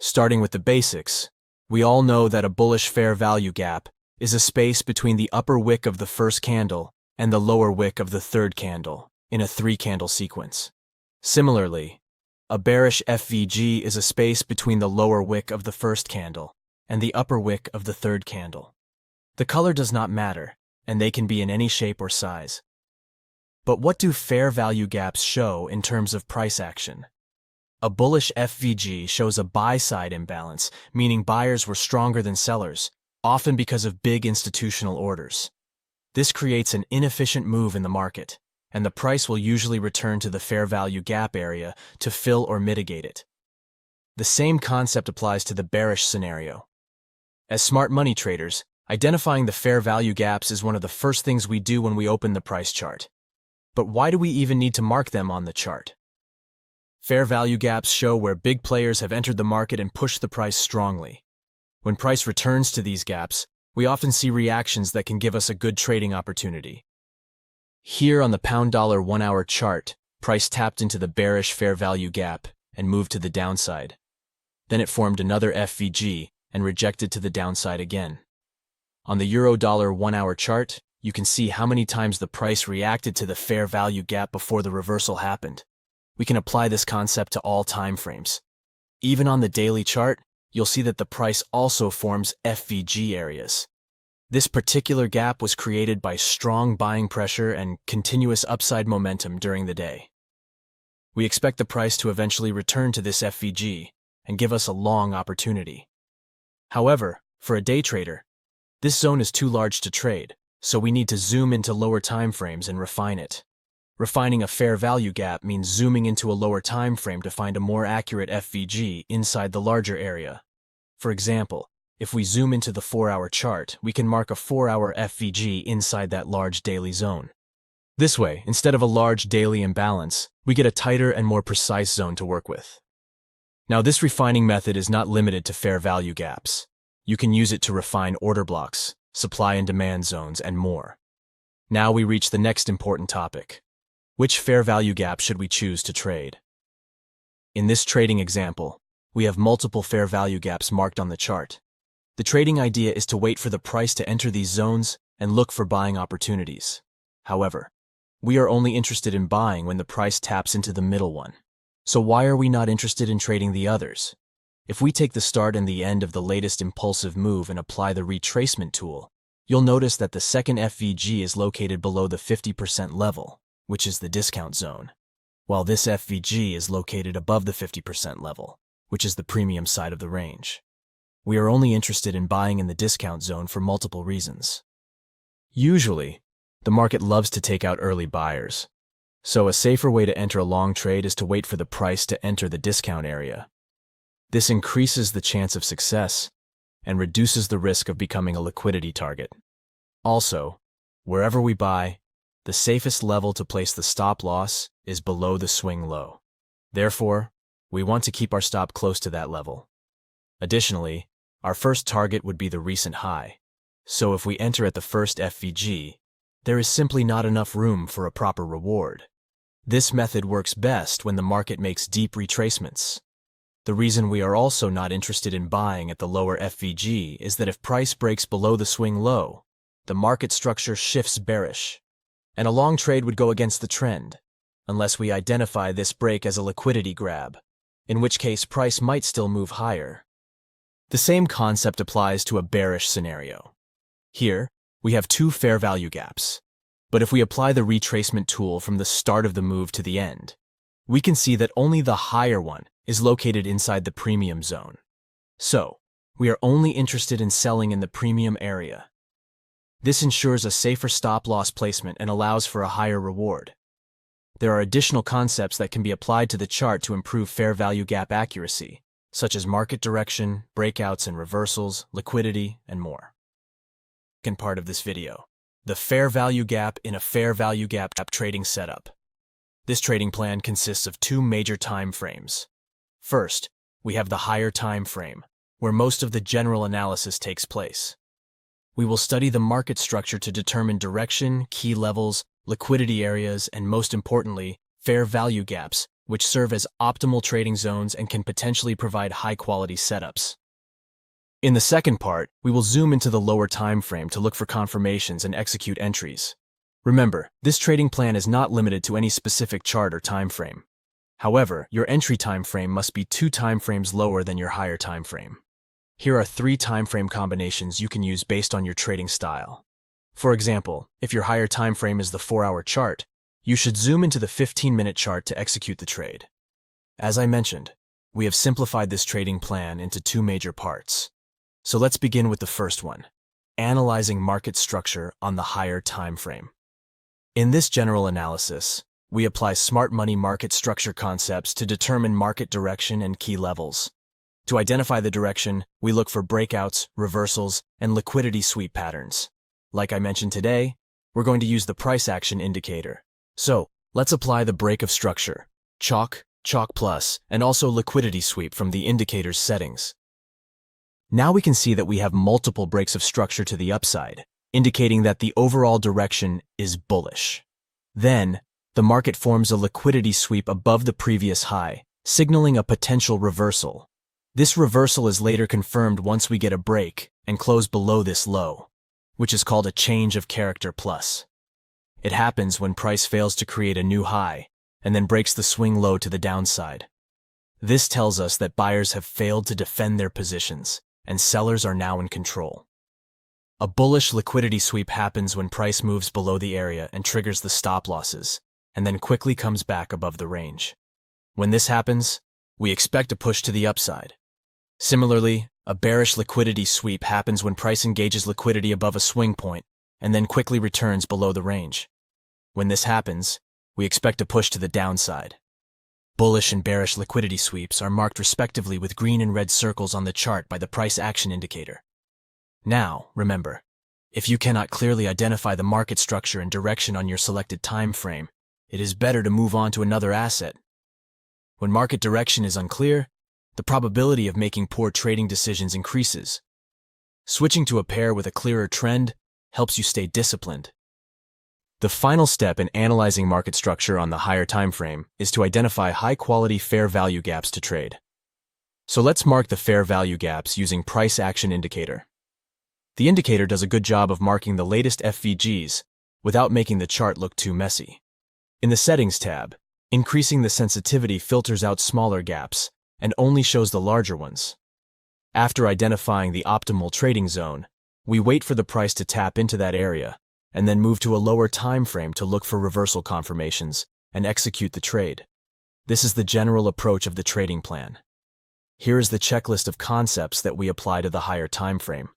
Starting with the basics, we all know that a bullish fair value gap is a space between the upper wick of the first candle and the lower wick of the third candle in a 3-candle sequence. Similarly, a bearish FVG is a space between the lower wick of the first candle and the upper wick of the third candle. The color does not matter, and they can be in any shape or size. But what do fair value gaps show in terms of price action? A bullish FVG shows a buy-side imbalance, meaning buyers were stronger than sellers, often because of big institutional orders. This creates an inefficient move in the market, and the price will usually return to the fair value gap area to fill or mitigate it. The same concept applies to the bearish scenario. As smart money traders, identifying the fair value gaps is one of the first things we do when we open the price chart. But why do we even need to mark them on the chart? Fair value gaps show where big players have entered the market and pushed the price strongly. When price returns to these gaps, we often see reactions that can give us a good trading opportunity. Here on the pound-dollar 1-hour chart, price tapped into the bearish fair value gap and moved to the downside. Then it formed another FVG and rejected to the downside again. On the euro-dollar 1-hour chart, you can see how many times the price reacted to the fair value gap before the reversal happened. We can apply this concept to all time frames. Even on the daily chart, you'll see that the price also forms FVG areas. This particular gap was created by strong buying pressure and continuous upside momentum during the day. We expect the price to eventually return to this FVG and give us a long opportunity. However, for a day trader, this zone is too large to trade, so we need to zoom into lower time frames and refine it. Refining a fair value gap means zooming into a lower time frame to find a more accurate FVG inside the larger area. For example, if we zoom into the 4-hour chart, we can mark a 4-hour FVG inside that large daily zone. This way, instead of a large daily imbalance, we get a tighter and more precise zone to work with. Now, this refining method is not limited to fair value gaps. You can use it to refine order blocks, supply and demand zones, and more. Now we reach the next important topic. Which fair value gap should we choose to trade? In this trading example, we have multiple fair value gaps marked on the chart. The trading idea is to wait for the price to enter these zones and look for buying opportunities. However, we are only interested in buying when the price taps into the middle one. So why are we not interested in trading the others? If we take the start and the end of the latest impulsive move and apply the retracement tool, you'll notice that the second FVG is located below the 50% level, which is the discount zone, while this FVG is located above the 50% level, which is the premium side of the range. We are only interested in buying in the discount zone for multiple reasons. Usually, the market loves to take out early buyers, so a safer way to enter a long trade is to wait for the price to enter the discount area. This increases the chance of success and reduces the risk of becoming a liquidity target. Also, wherever we buy, the safest level to place the stop loss is below the swing low. Therefore, we want to keep our stop close to that level. Additionally, our first target would be the recent high. So if we enter at the first FVG, there is simply not enough room for a proper reward. This method works best when the market makes deep retracements. The reason we are also not interested in buying at the lower FVG is that if price breaks below the swing low, the market structure shifts bearish, and a long trade would go against the trend, unless we identify this break as a liquidity grab, in which case price might still move higher. The same concept applies to a bearish scenario. Here, we have two fair value gaps, but if we apply the retracement tool from the start of the move to the end, we can see that only the higher one is located inside the premium zone. So, we are only interested in selling in the premium area. This ensures a safer stop-loss placement and allows for a higher reward. There are additional concepts that can be applied to the chart to improve fair value gap accuracy, such as market direction, breakouts and reversals, liquidity, and more. Second part of this video, the fair value gap in a fair value gap trading setup. This trading plan consists of two major time frames. First, we have the higher time frame, where most of the general analysis takes place. We will study the market structure to determine direction, key levels, liquidity areas, and most importantly, fair value gaps which serve as optimal trading zones and can potentially provide high-quality setups. In the second part, we will zoom into the lower time frame to look for confirmations and execute entries. Remember, this trading plan is not limited to any specific chart or time frame. However, your entry time frame must be 2 time frames lower than your higher time frame. Here are 3 time frame combinations you can use based on your trading style. For example, if your higher time frame is the 4-hour chart, you should zoom into the 15-minute chart to execute the trade. As I mentioned, we have simplified this trading plan into 2 major parts. So let's begin with the first one, analyzing market structure on the higher time frame. In this general analysis, we apply smart money market structure concepts to determine market direction and key levels. To identify the direction, we look for breakouts, reversals, and liquidity sweep patterns. Like I mentioned today, we're going to use the price action indicator. So, let's apply the break of structure, chalk plus, and also liquidity sweep from the indicator's settings. Now we can see that we have multiple breaks of structure to the upside, indicating that the overall direction is bullish. Then, the market forms a liquidity sweep above the previous high, signaling a potential reversal. This reversal is later confirmed once we get a break and close below this low, which is called a change of character plus. It happens when price fails to create a new high and then breaks the swing low to the downside. This tells us that buyers have failed to defend their positions and sellers are now in control. A bullish liquidity sweep happens when price moves below the area and triggers the stop losses, and then quickly comes back above the range. When this happens, we expect a push to the upside. Similarly, a bearish liquidity sweep happens when price engages liquidity above a swing point and then quickly returns below the range. When this happens, we expect a push to the downside. Bullish and bearish liquidity sweeps are marked respectively with green and red circles on the chart by the price action indicator. Now, remember, if you cannot clearly identify the market structure and direction on your selected time frame, it is better to move on to another asset. When market direction is unclear, the probability of making poor trading decisions increases. Switching to a pair with a clearer trend helps you stay disciplined. The final step in analyzing market structure on the higher time frame is to identify high-quality fair value gaps to trade. So let's mark the fair value gaps using price action indicator. The indicator does a good job of marking the latest FVGs without making the chart look too messy. In the Settings tab, increasing the sensitivity filters out smaller gaps and only shows the larger ones. After identifying the optimal trading zone, we wait for the price to tap into that area and then move to a lower time frame to look for reversal confirmations and execute the trade. This is the general approach of the trading plan. Here is the checklist of concepts that we apply to the higher time frame.